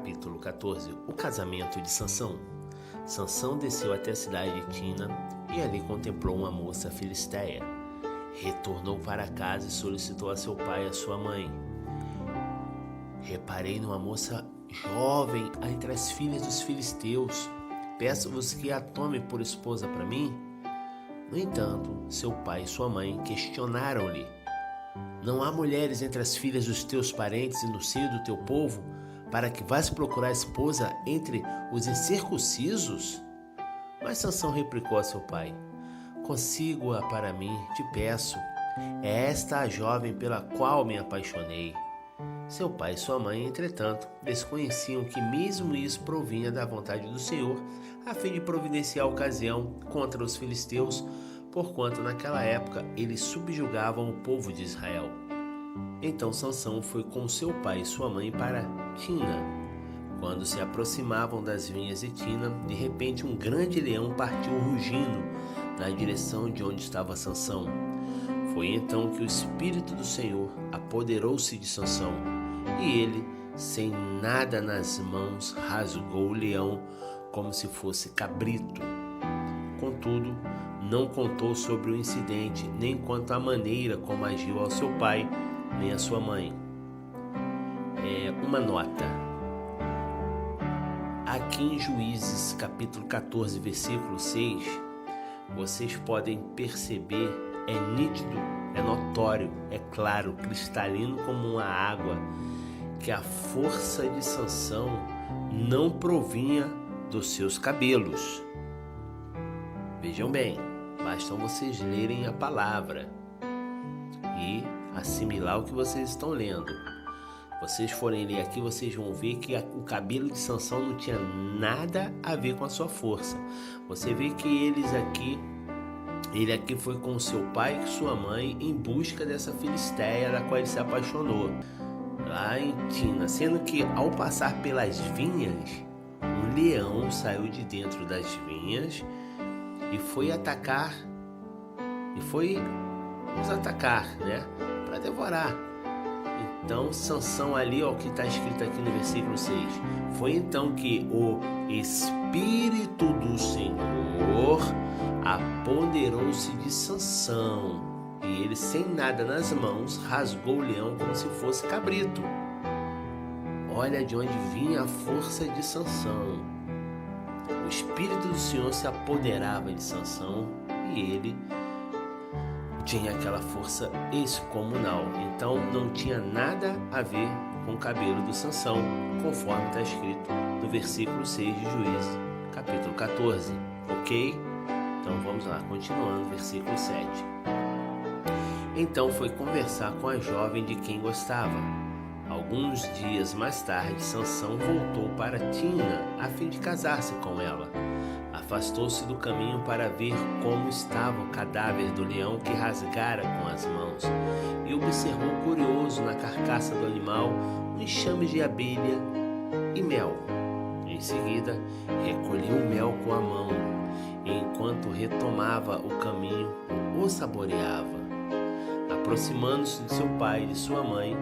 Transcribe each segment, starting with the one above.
Capítulo 14. O casamento de Sansão. Sansão desceu até a cidade de Tina e ali contemplou uma moça filisteia. Retornou para casa e solicitou a seu pai e a sua mãe. Reparei numa moça jovem entre as filhas dos filisteus. Peço-vos que a tome por esposa para mim. No entanto, seu pai e sua mãe questionaram-lhe: não há mulheres entre as filhas dos teus parentes e no seio do teu povo, para que vás procurar esposa entre os incircuncisos? Mas Sansão replicou a seu pai: consigo-a para mim, te peço. É esta a jovem pela qual me apaixonei. Seu pai e sua mãe, entretanto, desconheciam que mesmo isso provinha da vontade do Senhor, a fim de providenciar a ocasião contra os filisteus, porquanto naquela época eles subjugavam o povo de Israel. Então Sansão foi com seu pai e sua mãe para Tina. Quando se aproximavam das vinhas de Tina, de repente um grande leão partiu rugindo na direção de onde estava Sansão. Foi então que o Espírito do Senhor apoderou-se de Sansão, e ele, sem nada nas mãos, rasgou o leão como se fosse cabrito. Contudo, não contou sobre o incidente, nem quanto à maneira como agiu ao seu pai, nem à sua mãe. Uma nota. Aqui em Juízes, capítulo 14, versículo 6, vocês podem perceber, é nítido, é notório, é claro, cristalino como uma água, que a força de Sansão não provinha dos seus cabelos. Vejam bem, bastam vocês lerem a palavra e assimilar o que vocês estão lendo. Vocês forem ler aqui, vocês vão ver que o cabelo de Sansão não tinha nada a ver com a sua força. Você vê que ele aqui foi com seu pai e sua mãe em busca dessa filisteia da qual ele se apaixonou, lá em Tina, sendo que ao passar pelas vinhas, um leão saiu de dentro das vinhas e foi nos atacar, né, para devorar. Então Sansão ali, ó, o que está escrito aqui no versículo 6, foi então que o Espírito do Senhor apoderou-se de Sansão, e ele, sem nada nas mãos, rasgou o leão como se fosse cabrito. Olha de onde vinha a força de Sansão. O Espírito do Senhor se apoderava de Sansão e ele tinha aquela força excomunal. Então não tinha nada a ver com o cabelo do Sansão, conforme está escrito no versículo 6 de Juízes, capítulo 14. Ok? Então vamos lá, continuando, versículo 7. Então foi conversar com a jovem de quem gostava. Alguns dias mais tarde, Sansão voltou para Tina a fim de casar-se com ela. Afastou-se do caminho para ver como estava o cadáver do leão que rasgara com as mãos, e observou curioso na carcaça do animal um enxame de abelha e mel. Em seguida, recolheu o mel com a mão, e enquanto retomava o caminho, o saboreava. Aproximando-se de seu pai e de sua mãe,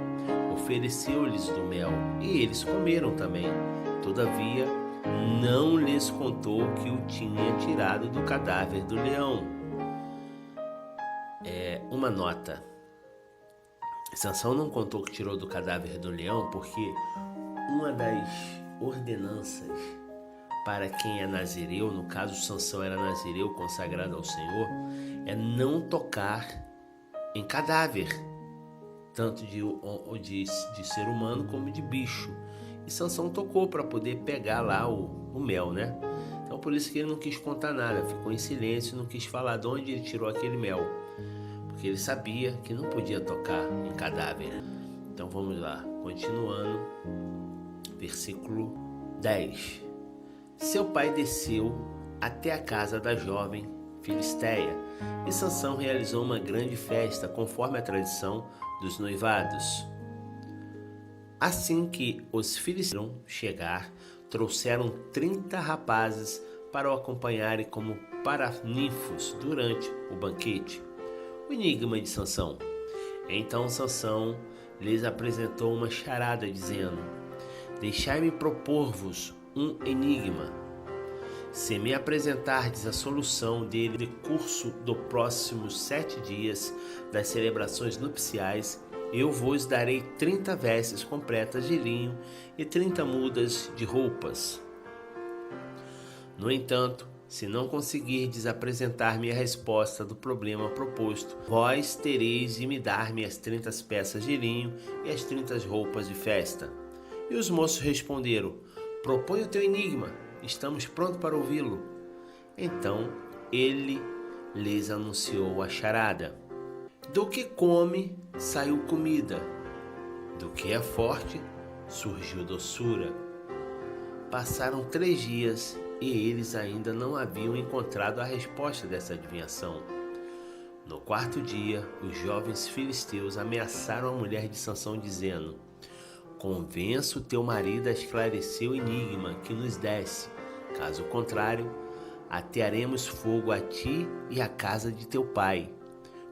ofereceu-lhes do mel, e eles comeram também. Todavia, não lhes contou que o tinha tirado do cadáver do leão. Uma nota. Sansão não contou que tirou do cadáver do leão porque uma das ordenanças para quem é nazireu, no caso Sansão era nazireu consagrado ao Senhor, é não tocar em cadáver, tanto de ser humano como de bicho. E Sansão tocou para poder pegar lá o mel, né? Então por isso que ele não quis contar nada, ficou em silêncio, não quis falar de onde ele tirou aquele mel, porque ele sabia que não podia tocar em cadáver. Então vamos lá, continuando, versículo 10. Seu pai desceu até a casa da jovem filisteia, e Sansão realizou uma grande festa conforme a tradição dos noivados. Assim que os filisteus chegaram, trouxeram 30 rapazes para o acompanharem como paraninfos durante o banquete. O enigma de Sansão. Então Sansão lhes apresentou uma charada, dizendo: Deixai-me propor-vos um enigma. Se me apresentardes a solução dele no curso dos próximos 7 dias das celebrações nupciais, eu vos darei 30 vestes completas de linho e 30 mudas de roupas. No entanto, se não conseguirdes apresentar-me a resposta do problema proposto, vós tereis de me dar-me as 30 peças de linho e as 30 roupas de festa. E os moços responderam: propõe o teu enigma, estamos prontos para ouvi-lo. Então ele lhes anunciou a charada. Do que come, saiu comida. Do que é forte, surgiu doçura. Passaram 3 dias e eles ainda não haviam encontrado a resposta dessa adivinhação. No 4º dia, os jovens filisteus ameaçaram a mulher de Sansão, dizendo: convença o teu marido a esclarecer o enigma que nos desse. Caso contrário, atearemos fogo a ti e à casa de teu pai.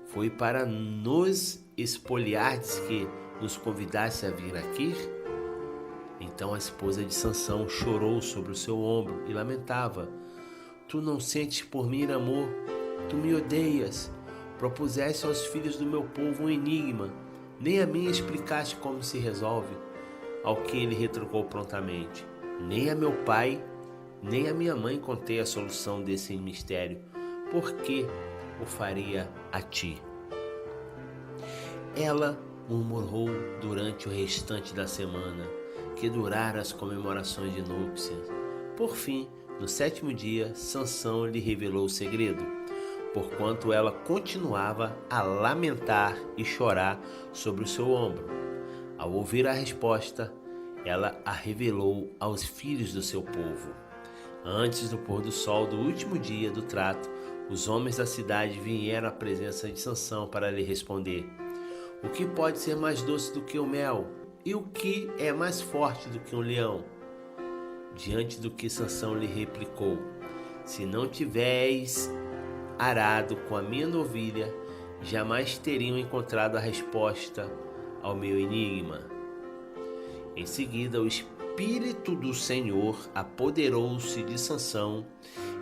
Foi para nos espoliardes que nos convidaste a vir aqui? Então a esposa de Sansão chorou sobre o seu ombro e lamentava: tu não sentes por mim amor, tu me odeias. Propuseste aos filhos do meu povo um enigma, nem a mim explicaste como se resolve. Ao que ele retrucou prontamente: nem a meu pai, nem a minha mãe contei a solução desse mistério. Por que o faria a ti? Ela murmurou durante o restante da semana, que duraram as comemorações de núpcias. Por fim, no 7º dia, Sansão lhe revelou o segredo, porquanto ela continuava a lamentar e chorar sobre o seu ombro. Ao ouvir a resposta, ela a revelou aos filhos do seu povo. Antes do pôr do sol do último dia do trato, os homens da cidade vieram à presença de Sansão para lhe responder: o que pode ser mais doce do que o mel? E o que é mais forte do que um leão? Diante do que Sansão lhe replicou: se não tivéis arado com a minha novilha, jamais teriam encontrado a resposta ao meu enigma. Em seguida, o Espírito do Senhor apoderou-se de Sansão.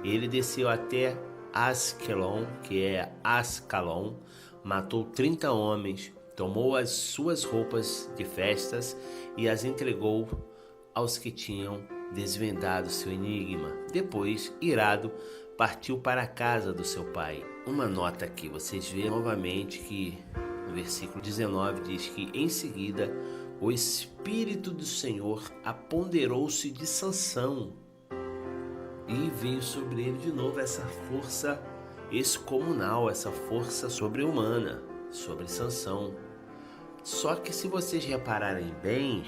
Ele desceu até Asquelon, que é Ascalon, matou 30 homens, tomou as suas roupas de festas e as entregou aos que tinham desvendado seu enigma. Depois, irado, partiu para a casa do seu pai. Uma nota aqui, vocês veem novamente que no versículo 19 diz que em seguida o Espírito do Senhor apoderou-se de Sansão e veio sobre ele de novo essa força excomunal, essa força sobre-humana sobre Sansão. Só que se vocês repararem bem,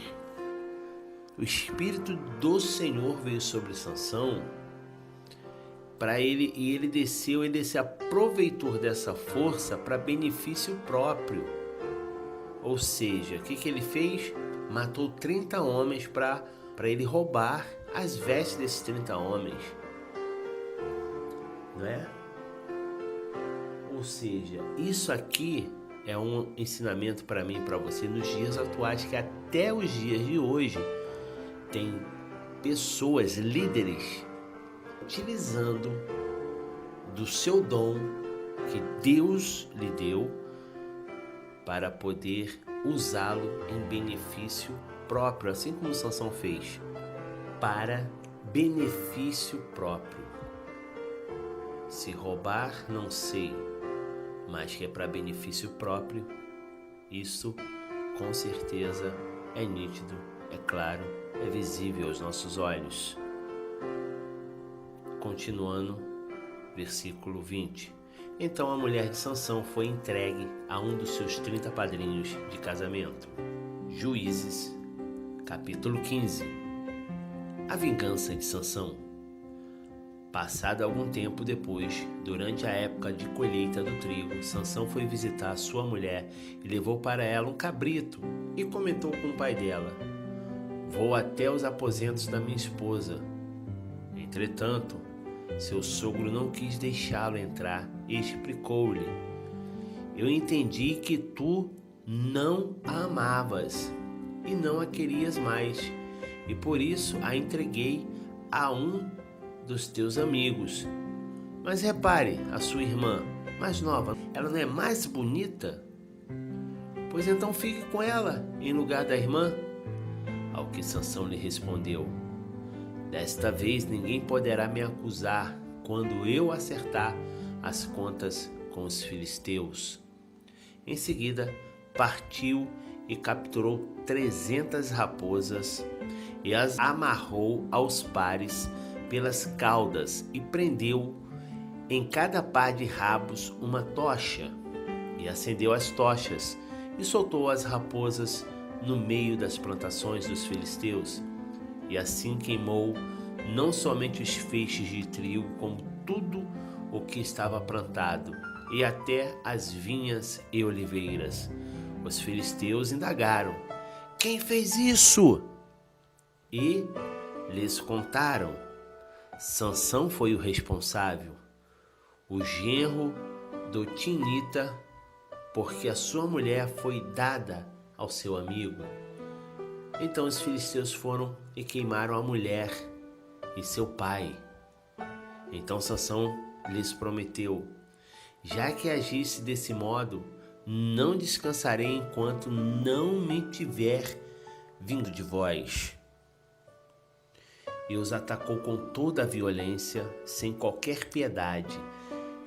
o Espírito do Senhor veio sobre Sansão para ele, e ele se aproveitou dessa força para benefício próprio. Ou seja, o que ele fez? Matou 30 homens para ele roubar as vestes desses 30 homens. Não é? Ou seja, isso aqui é um ensinamento para mim e para você nos dias atuais, que até os dias de hoje tem pessoas, líderes, utilizando do seu dom que Deus lhe deu para poder usá-lo em benefício próprio, assim como Sansão fez, para benefício próprio. Se roubar, não sei, mas que é para benefício próprio, isso com certeza é nítido, é claro, é visível aos nossos olhos. Continuando, versículo 20. Então a mulher de Sansão foi entregue a um dos seus 30 padrinhos de casamento. Juízes, capítulo 15. A vingança de Sansão. Passado algum tempo depois, durante a época de colheita do trigo, Sansão foi visitar sua mulher e levou para ela um cabrito e comentou com o pai dela: vou até os aposentos da minha esposa. Entretanto, seu sogro não quis deixá-lo entrar e explicou-lhe: eu entendi que tu não a amavas e não a querias mais. e por isso a entreguei a um dos teus amigos. Mas repare, a sua irmã mais nova, ela não é mais bonita? Pois então fique com ela em lugar da irmã. Ao que Sansão lhe respondeu: desta vez ninguém poderá me acusar quando eu acertar as contas com os filisteus. Em seguida, partiu e capturou 300 raposas e as amarrou aos pares pelas caudas e prendeu em cada par de rabos uma tocha, e acendeu as tochas e soltou as raposas no meio das plantações dos filisteus, e assim queimou não somente os feixes de trigo, como tudo o que estava plantado, e até as vinhas e oliveiras. Os filisteus indagaram: quem fez isso? E lhes contaram: Sansão foi o responsável, o genro do Timnita, porque a sua mulher foi dada ao seu amigo. Então os filisteus foram e queimaram a mulher e seu pai. Então Sansão lhes prometeu: já que agisse desse modo, não descansarei enquanto não me tiver vindo de vós. E os atacou com toda a violência, sem qualquer piedade,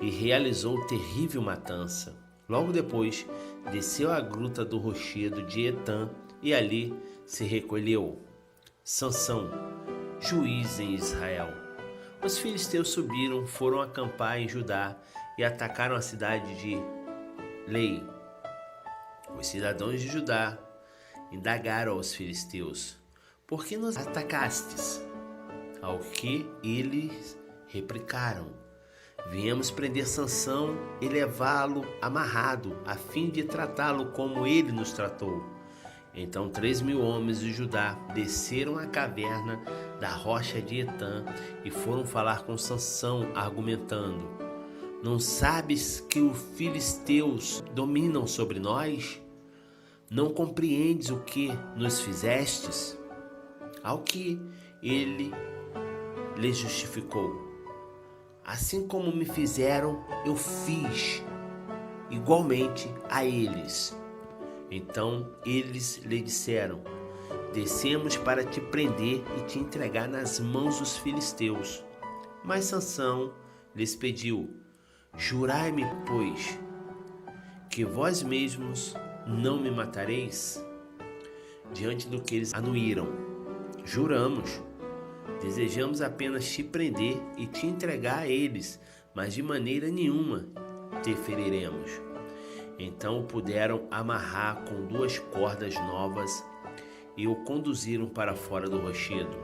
e realizou terrível matança. Logo depois, desceu à gruta do rochedo de Etã e ali se recolheu. Sansão, juiz em Israel. Os filisteus subiram, foram acampar em Judá e atacaram a cidade de Lei. Os cidadãos de Judá indagaram aos filisteus: por que nos atacastes? Ao que eles replicaram: viemos prender Sansão e levá-lo amarrado, a fim de tratá-lo como ele nos tratou. Então 3.000 homens de Judá desceram à caverna da rocha de Etã e foram falar com Sansão, argumentando: não sabes que os filisteus dominam sobre nós? Não compreendes o que nos fizestes? Ao que ele lhes justificou: assim como me fizeram, eu fiz igualmente a eles. Então eles lhe disseram: descemos para te prender e te entregar nas mãos dos filisteus. Mas Sansão lhes pediu: jurai-me, pois, que vós mesmos não me matareis. Diante do que eles anuíram: juramos. Desejamos apenas te prender e te entregar a eles, mas de maneira nenhuma te feriremos. Então o puderam amarrar com 2 cordas novas e o conduziram para fora do rochedo.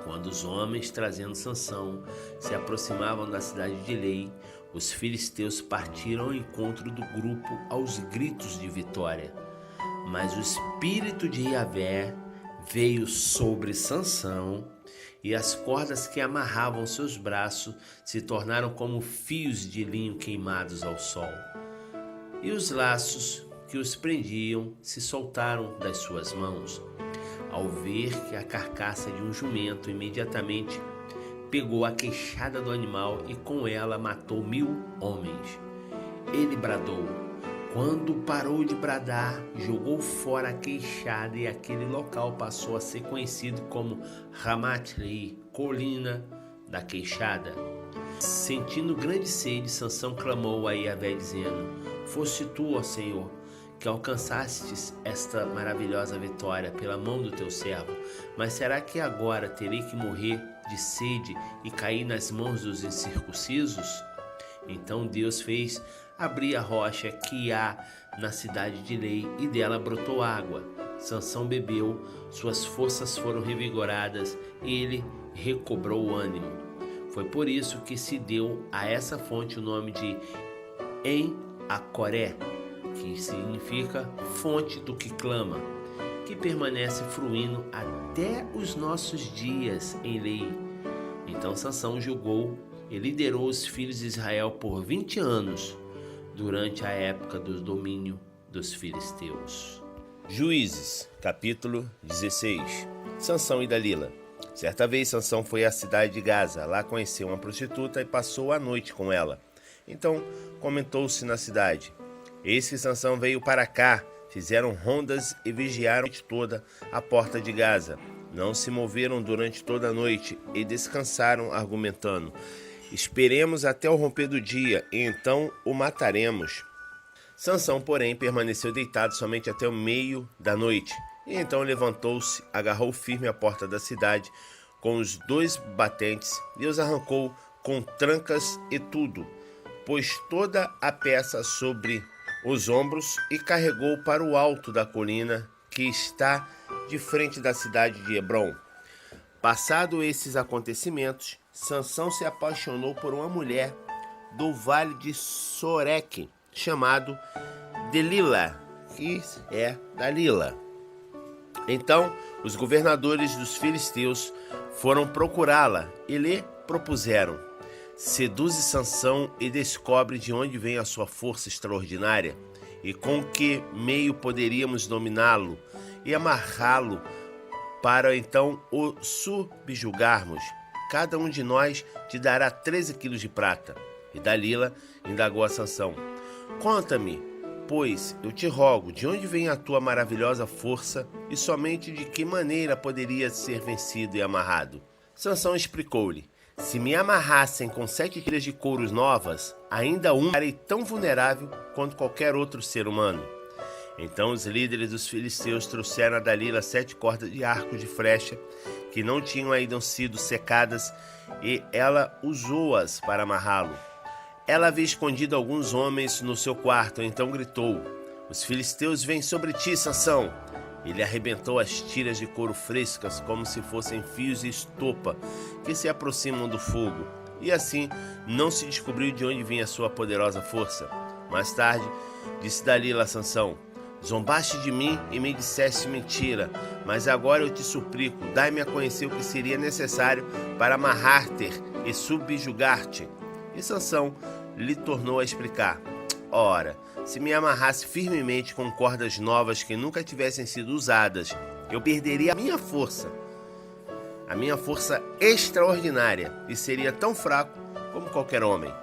Quando os homens, trazendo Sansão, se aproximavam da cidade de Lei, os filisteus partiram ao encontro do grupo aos gritos de vitória. Mas o espírito de Yahvé veio sobre Sansão, e as cordas que amarravam seus braços se tornaram como fios de linho queimados ao sol. E os laços que os prendiam se soltaram das suas mãos. Ao ver que a carcaça de um jumento, imediatamente pegou a queixada do animal e com ela matou 1.000 homens. Ele bradou. Quando parou de bradar, jogou fora a queixada e aquele local passou a ser conhecido como Ramat-Lehi, colina da queixada. Sentindo grande sede, Sansão clamou a Yahvé dizendo: foste tu, ó Senhor, que alcançastes esta maravilhosa vitória pela mão do teu servo. Mas será que agora terei que morrer de sede e cair nas mãos dos incircuncisos? Então Deus fez abrir a rocha que há na cidade de Lei e dela brotou água. Sansão bebeu, suas forças foram revigoradas e ele recobrou o ânimo. Foi por isso que se deu a essa fonte o nome de En-Acoré, que significa fonte do que clama, que permanece fluindo até os nossos dias em Lei. Então Sansão julgou e liderou os filhos de Israel por 20 anos, durante a época do domínio dos filisteus. Juízes, capítulo 16. Sansão e Dalila. Certa vez, Sansão foi à cidade de Gaza. Lá conheceu uma prostituta e passou a noite com ela. Então, comentou-se na cidade: eis que Sansão veio para cá. Fizeram rondas e vigiaram a noite toda a porta de Gaza. Não se moveram durante toda a noite e descansaram, argumentando: esperemos até o romper do dia, e então o mataremos. Sansão, porém, permaneceu deitado somente até o meio da noite. E então levantou-se, agarrou firme a porta da cidade com os 2 batentes e os arrancou com trancas e tudo. Pôs toda a peça sobre os ombros e carregou para o alto da colina que está de frente da cidade de Hebrom. Passado esses acontecimentos, Sansão se apaixonou por uma mulher do vale de Soreque, chamado Delila, que é Dalila. Então, os governadores dos filisteus foram procurá-la e lhe propuseram: seduze Sansão e descobre de onde vem a sua força extraordinária e com que meio poderíamos dominá-lo e amarrá-lo para então o subjugarmos. Cada um de nós te dará 13 quilos de prata. E Dalila indagou a Sansão: conta-me, pois, eu te rogo, de onde vem a tua maravilhosa força e somente de que maneira poderia ser vencido e amarrado? Sansão explicou-lhe: se me amarrassem com 7 tiras de couros novas, ainda ficarei tão vulnerável quanto qualquer outro ser humano. Então os líderes dos filisteus trouxeram a Dalila 7 cordas de arco de flecha que não tinham ainda sido secadas, e ela usou-as para amarrá-lo. Ela havia escondido alguns homens no seu quarto, então gritou: os filisteus vêm sobre ti, Sansão! Ele arrebentou as tiras de couro frescas como se fossem fios de estopa que se aproximam do fogo, e assim não se descobriu de onde vinha sua poderosa força. Mais tarde, disse Dalila a Sansão: zombaste de mim e me disseste mentira, mas agora eu te suplico, dai-me a conhecer o que seria necessário para amarrar-te e subjugar-te. E Sansão lhe tornou a explicar: ora, se me amarrasse firmemente com cordas novas que nunca tivessem sido usadas, eu perderia a minha força extraordinária, e seria tão fraco como qualquer homem.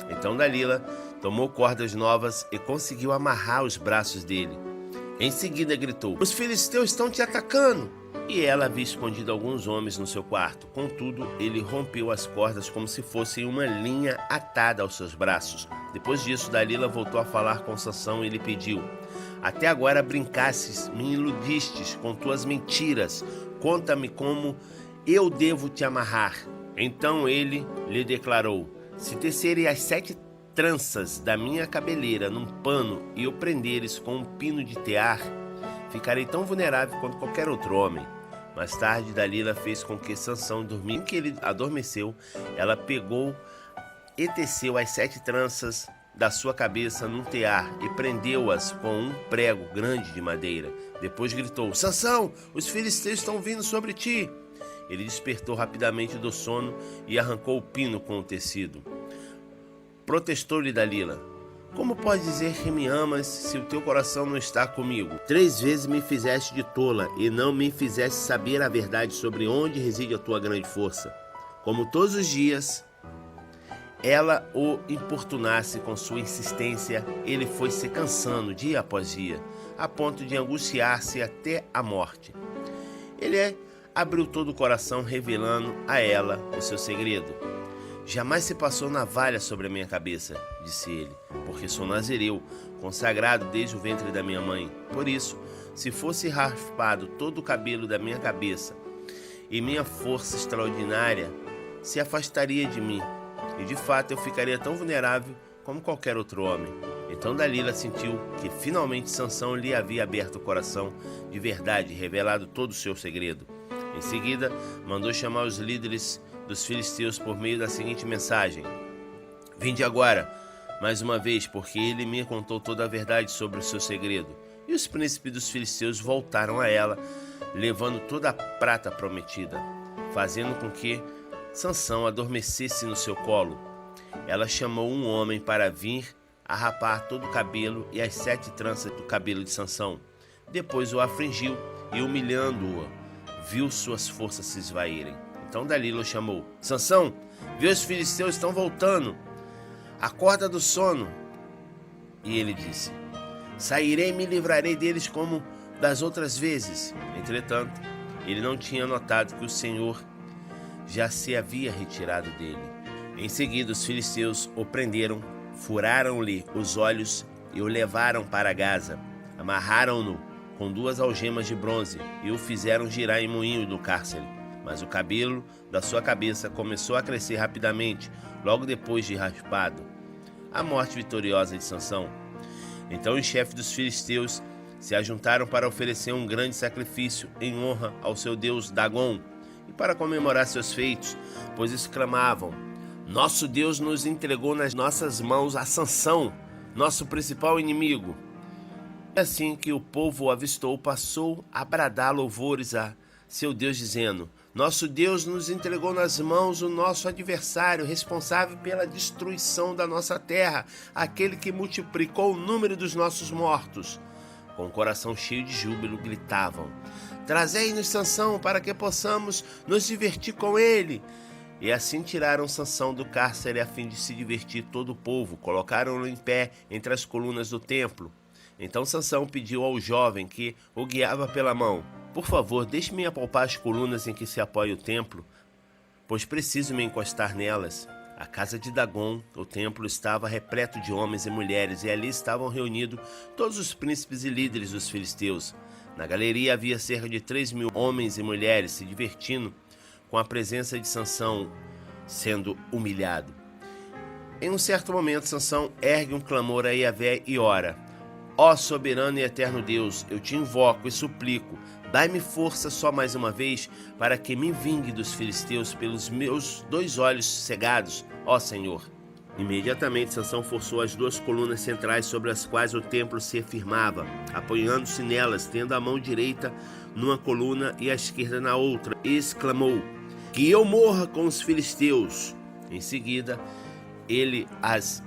Então Dalila tomou cordas novas e conseguiu amarrar os braços dele. Em seguida gritou: os filisteus estão te atacando! E ela havia escondido alguns homens no seu quarto. Contudo, ele rompeu as cordas como se fossem uma linha atada aos seus braços. Depois disso, Dalila voltou a falar com Sansão e lhe pediu: até agora brincastes, me iludistes com tuas mentiras. Conta-me como eu devo te amarrar. Então ele lhe declarou: se tecerem as 7 tranças da minha cabeleira num pano e o prenderes com um pino de tear, ficarei tão vulnerável quanto qualquer outro homem. Mais tarde, Dalila fez com que Sansão dormisse. Assim que ele adormeceu, ela pegou e teceu as 7 tranças da sua cabeça num tear e prendeu-as com um prego grande de madeira. Depois gritou: Sansão, os filisteus estão vindo sobre ti! Ele despertou rapidamente do sono e arrancou o pino com o tecido. Protestou-lhe Dalila: como pode dizer que me amas se o teu coração não está comigo? 3 vezes me fizeste de tola e não me fizeste saber a verdade sobre onde reside a tua grande força. Como todos os dias ela o importunasse com sua insistência, ele foi se cansando dia após dia, a ponto de angustiar-se até a morte. Ele abriu todo o coração, revelando a ela o seu segredo. Jamais se passou navalha sobre a minha cabeça, disse ele, porque sou nazireu, consagrado desde o ventre da minha mãe. Por isso, se fosse raspado todo o cabelo da minha cabeça, e minha força extraordinária se afastaria de mim, e de fato eu ficaria tão vulnerável como qualquer outro homem. Então Dalila sentiu que finalmente Sansão lhe havia aberto o coração de verdade e revelado todo o seu segredo. Em seguida, mandou chamar os líderes dos filisteus por meio da seguinte mensagem: vinde agora, mais uma vez, porque ele me contou toda a verdade sobre o seu segredo. E os príncipes dos filisteus voltaram a ela, levando toda a prata prometida, fazendo com que Sansão adormecesse no seu colo. Ela chamou um homem para vir a rapar todo o cabelo e as 7 tranças do cabelo de Sansão. Depois o afligiu e, humilhando-o, viu suas forças se esvaírem. Então Dalila o chamou: Sansão, vê, os filisteus estão voltando. Acorda do sono. E ele disse: sairei e me livrarei deles como das outras vezes. Entretanto, ele não tinha notado que o Senhor já se havia retirado dele. Em seguida, os filisteus o prenderam, furaram-lhe os olhos e o levaram para Gaza. Amarraram-no com 2 algemas de bronze e o fizeram girar em moinho no cárcere. Mas o cabelo da sua cabeça começou a crescer rapidamente, logo depois de raspado. A morte vitoriosa de Sansão. Então os chefes dos filisteus se ajuntaram para oferecer um grande sacrifício em honra ao seu deus Dagom e para comemorar seus feitos, pois exclamavam: nosso Deus nos entregou nas nossas mãos a Sansão, nosso principal inimigo. E assim que o povo o avistou, passou a bradar louvores a seu Deus, dizendo: nosso Deus nos entregou nas mãos o nosso adversário, responsável pela destruição da nossa terra, aquele que multiplicou o número dos nossos mortos. Com o coração cheio de júbilo, gritavam: trazei-nos Sansão para que possamos nos divertir com ele. E assim tiraram Sansão do cárcere a fim de se divertir todo o povo. Colocaram-no em pé entre as colunas do templo. Então Sansão pediu ao jovem que o guiava pela mão: por favor, deixe-me apalpar as colunas em que se apoia o templo, pois preciso me encostar nelas. A casa de Dagom, o templo, estava repleto de homens e mulheres, e ali estavam reunidos todos os príncipes e líderes dos filisteus. Na galeria havia cerca de 3.000 homens e mulheres se divertindo com a presença de Sansão sendo humilhado. Em um certo momento, Sansão ergue um clamor a Yahvé e ora: ó soberano e eterno Deus, eu te invoco e suplico, dai-me força só mais uma vez, para que me vingue dos filisteus pelos meus 2 olhos cegados, ó Senhor. Imediatamente Sansão forçou as 2 colunas centrais sobre as quais o templo se firmava, apoiando-se nelas, tendo a mão direita numa coluna e a esquerda na outra, e exclamou: que eu morra com os filisteus. Em seguida, ele as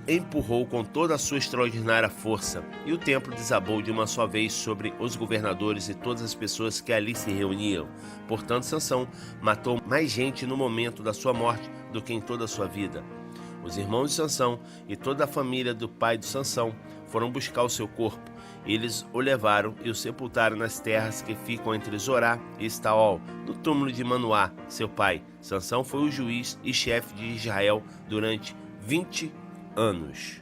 empurrou com toda a sua extraordinária força, e o templo desabou de uma só vez sobre os governadores e todas as pessoas que ali se reuniam. Portanto, Sansão matou mais gente no momento da sua morte do que em toda a sua vida. Os irmãos de Sansão e toda a família do pai de Sansão foram buscar o seu corpo. Eles o levaram e o sepultaram nas terras que ficam entre Zorá e Estaol, no túmulo de Manoá, seu pai. Sansão foi o juiz e chefe de Israel durante 20 anos.